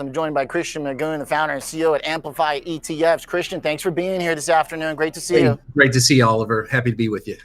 I'm joined by Christian Magoon, the founder and CEO at Amplify ETFs. Christian, thanks for being here this afternoon. Great to see you. Great to see you, Oliver. Happy to be with you.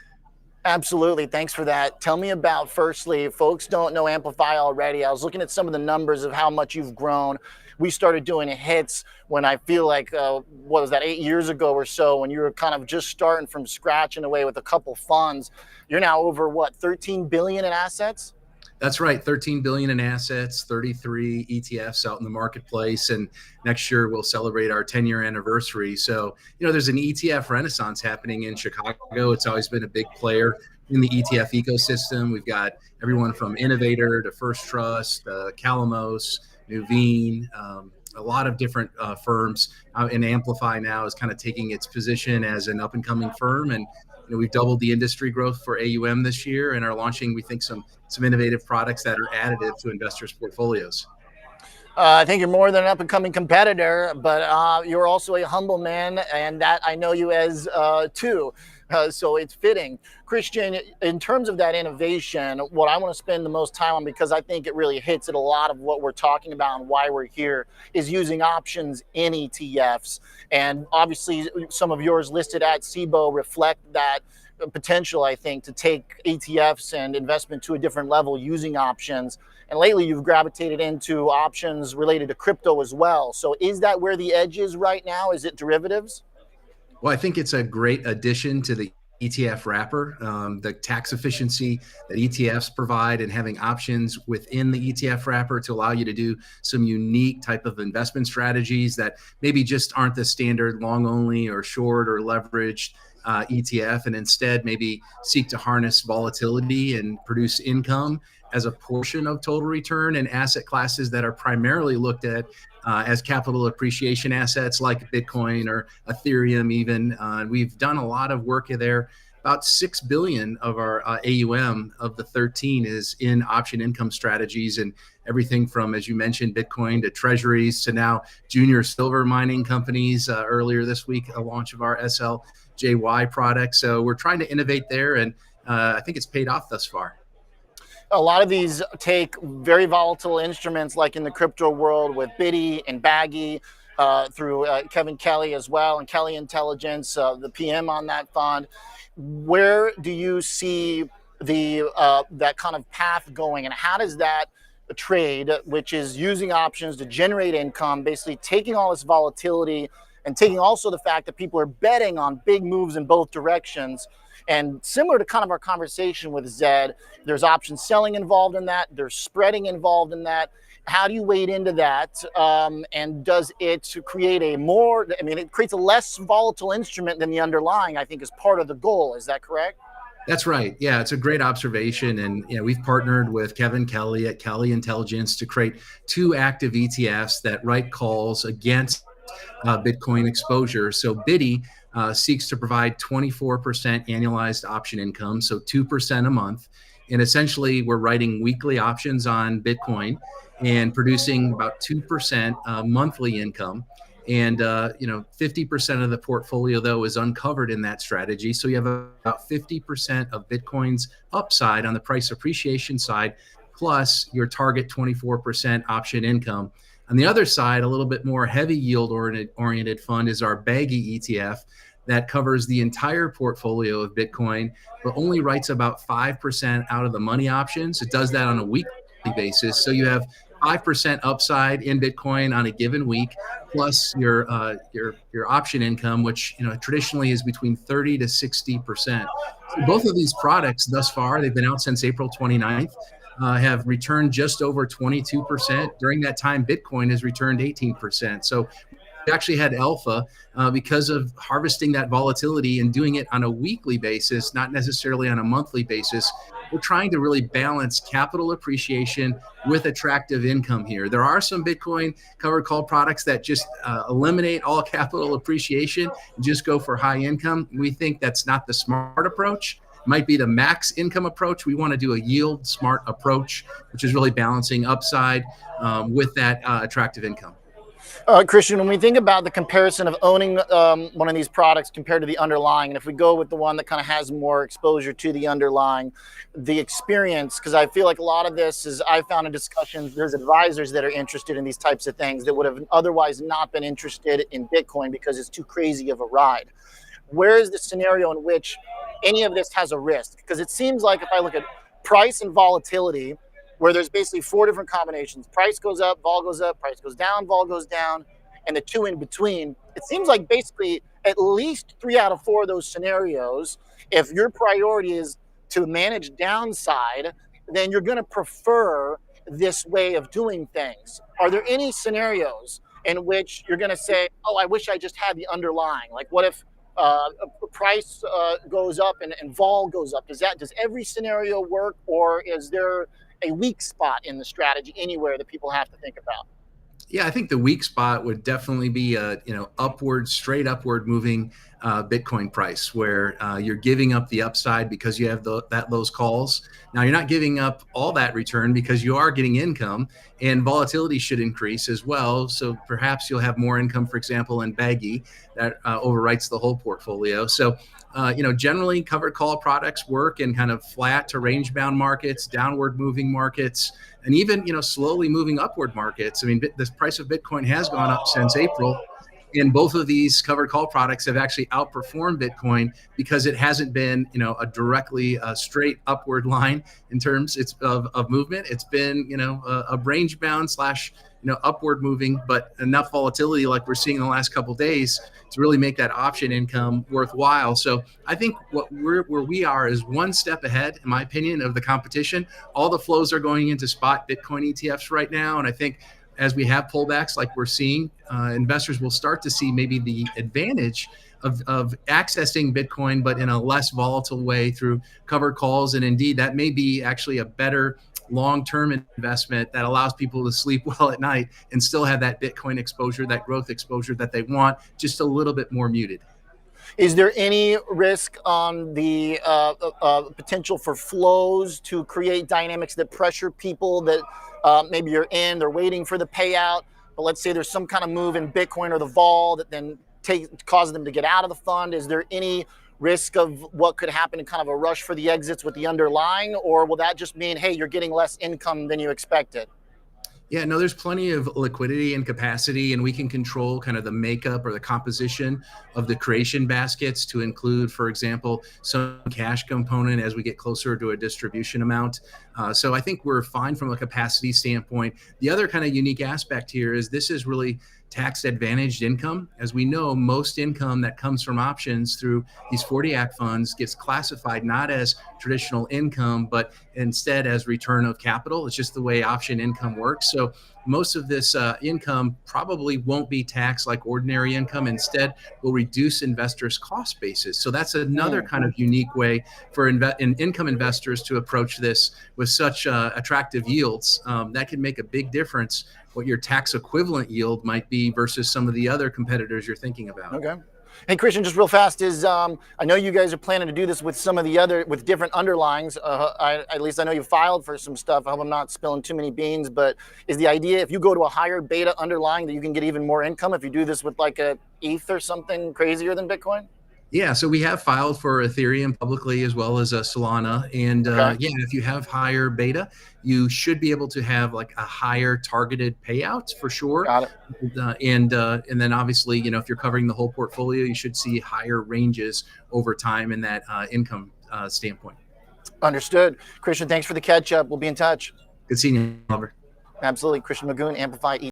Absolutely. Thanks for that. Tell me about, firstly, folks don't know Amplify already. I was looking at some of the numbers of how much you've grown. We started doing hits when I feel like, what was that, 8 years ago or so, when you were kind of just starting from scratch in a way with a couple funds. You're now over, what, 13 billion in assets? That's right, 13 billion in assets, 33 ETFs out in the marketplace, and next year we'll celebrate our 10-year anniversary. So, there's an ETF renaissance happening in Chicago. It's always been a big player in the ETF ecosystem. We've got everyone from Innovator to First Trust, Calamos, Nuveen, a lot of different firms. And Amplify now is kind of taking its position as an up-and-coming firm, and we've doubled the industry growth for AUM this year and are launching, we think, some innovative products that are additive to investors' portfolios. I think you're more than an up-and-coming competitor, but you're also a humble man, and that I know you as too. So it's fitting. Christian, in terms of that innovation, what I want to spend the most time on, because I think it really hits at a lot of what we're talking about and why we're here, is using options in ETFs. And obviously, some of yours listed at SIBO reflect that potential, I think, to take ETFs and investment to a different level using options. And lately, you've gravitated into options related to crypto as well. So is that where the edge is right now? Is it derivatives? Well, I think it's a great addition to the ETF wrapper, the tax efficiency that ETFs provide, and having options within the ETF wrapper to allow you to do some unique type of investment strategies that maybe just aren't the standard long only or short or leveraged ETF, and instead maybe seek to harness volatility and produce income as a portion of total return in asset classes that are primarily looked at as capital appreciation assets like Bitcoin or Ethereum even. We've done a lot of work there. About 6 billion of our AUM of the 13 is in option income strategies, and everything from, as you mentioned, Bitcoin to treasuries to now junior silver mining companies. Earlier this week, a launch of our SLJY product. So we're trying to innovate there, and I think it's paid off thus far. A lot of these take very volatile instruments, like in the crypto world with Biddy and Baggy, through Kevin Kelly as well, and Kelly Intelligence, the PM on that fund. Where do you see the that kind of path going, and how does that trade, which is using options to generate income, basically taking all this volatility and taking also the fact that people are betting on big moves in both directions? And similar to kind of our conversation with Zed, there's option selling involved in that. There's spreading involved in that. How do you wade into that? And does it create it creates a less volatile instrument than the underlying, I think, is part of the goal. Is that correct? That's right. Yeah, it's a great observation. And we've partnered with Kevin Kelly at Kelly Intelligence to create 2 active ETFs that write calls against Bitcoin exposure. So Biddy seeks to provide 24% annualized option income, so 2% a month. And essentially, we're writing weekly options on Bitcoin and producing about 2% monthly income. And 50% of the portfolio, though, is uncovered in that strategy. So you have about 50% of Bitcoin's upside on the price appreciation side, plus your target 24% option income. On the other side, a little bit more heavy yield oriented fund is our Baggy ETF that covers the entire portfolio of Bitcoin, but only writes about 5% out of the money options. It does that on a weekly basis. So you have 5% upside in Bitcoin on a given week, plus your option income, which traditionally is between 30 to 60%. So both of these products thus far, they've been out since April 29th. Have returned just over 22%. During that time, Bitcoin has returned 18%. So we actually had alpha because of harvesting that volatility and doing it on a weekly basis, not necessarily on a monthly basis. We're trying to really balance capital appreciation with attractive income here. There are some Bitcoin covered call products that just eliminate all capital appreciation and just go for high income. We think that's not the smart approach. Might be the max income approach. We want to do a yield smart approach, which is really balancing upside with that attractive income. Christian, when we think about the comparison of owning one of these products compared to the underlying, and if we go with the one that kind of has more exposure to the underlying, the experience, because I feel like a lot of this is, I found in discussions, there's advisors that are interested in these types of things that would have otherwise not been interested in Bitcoin because it's too crazy of a ride. Where is the scenario in which any of this has a risk? Because it seems like if I look at price and volatility, where there's basically four different combinations: price goes up, vol goes up, price goes down, vol goes down, and the two in between. It seems like basically at least 3 out of 4 of those scenarios, if your priority is to manage downside, then you're going to prefer this way of doing things. Are there any scenarios in which you're going to say, oh, I wish I just had the underlying? Like, what if price goes up and vol goes up? Does every scenario work, or is there a weak spot in the strategy anywhere that people have to think about? Yeah, I think the weak spot would definitely be a upward, straight upward moving Bitcoin price, where you're giving up the upside because you have those calls. Now you're not giving up all that return because you are getting income, and volatility should increase as well. So perhaps you'll have more income, for example, in baggy that overwrites the whole portfolio. So generally covered call products work in kind of flat to range bound markets, downward moving markets, and even slowly moving upward markets. I mean, the price of Bitcoin has gone up since April, and both of these covered call products have actually outperformed Bitcoin because it hasn't been a directly straight upward line in terms of movement. It's been a range bound slash upward moving, but enough volatility like we're seeing in the last couple of days to really make that option income worthwhile. So I think where we are is one step ahead, in my opinion, of the competition. All the flows are going into spot Bitcoin ETFs right now, and I think as we have pullbacks like we're seeing, investors will start to see maybe the advantage of accessing Bitcoin, but in a less volatile way through covered calls. And indeed, that may be actually a better long-term investment that allows people to sleep well at night and still have that Bitcoin exposure, that growth exposure that they want, just a little bit more muted. Is there any risk on the potential for flows to create dynamics that pressure people that maybe you're in, they're waiting for the payout, but let's say there's some kind of move in Bitcoin or the vol that then causes them to get out of the fund? Is there any risk of what could happen in kind of a rush for the exits with the underlying, or will that just mean, hey, you're getting less income than you expected? Yeah, no, there's plenty of liquidity and capacity, and we can control kind of the makeup or the composition of the creation baskets to include, for example, some cash component as we get closer to a distribution amount. So I think we're fine from a capacity standpoint. The other kind of unique aspect here is this is really tax advantaged income. As we know, most income that comes from options through these 40 Act funds gets classified not as traditional income, but instead as return of capital. It's just the way option income works. So most of this income probably won't be taxed like ordinary income. Instead, will reduce investors' cost basis. So that's another kind of unique way for income investors to approach this with such attractive yields. That can make a big difference what your tax equivalent yield might be versus some of the other competitors you're thinking about. Okay. Hey, Christian, just real fast, I know you guys are planning to do this with some of the other, with different underlyings. At least I know you filed for some stuff. I hope I'm not spilling too many beans, but is the idea if you go to a higher beta underlying that you can get even more income if you do this with like a ETH or something crazier than Bitcoin? Yeah, so we have filed for Ethereum publicly as well as Solana, and Okay. yeah, if you have higher beta, you should be able to have like a higher targeted payout for sure. Got it. And then obviously, if you're covering the whole portfolio, you should see higher ranges over time in that income standpoint. Understood. Christian, thanks for the catch up. We'll be in touch. Good seeing you, Oliver. Absolutely. Christian Magoon, Amplify ETFs.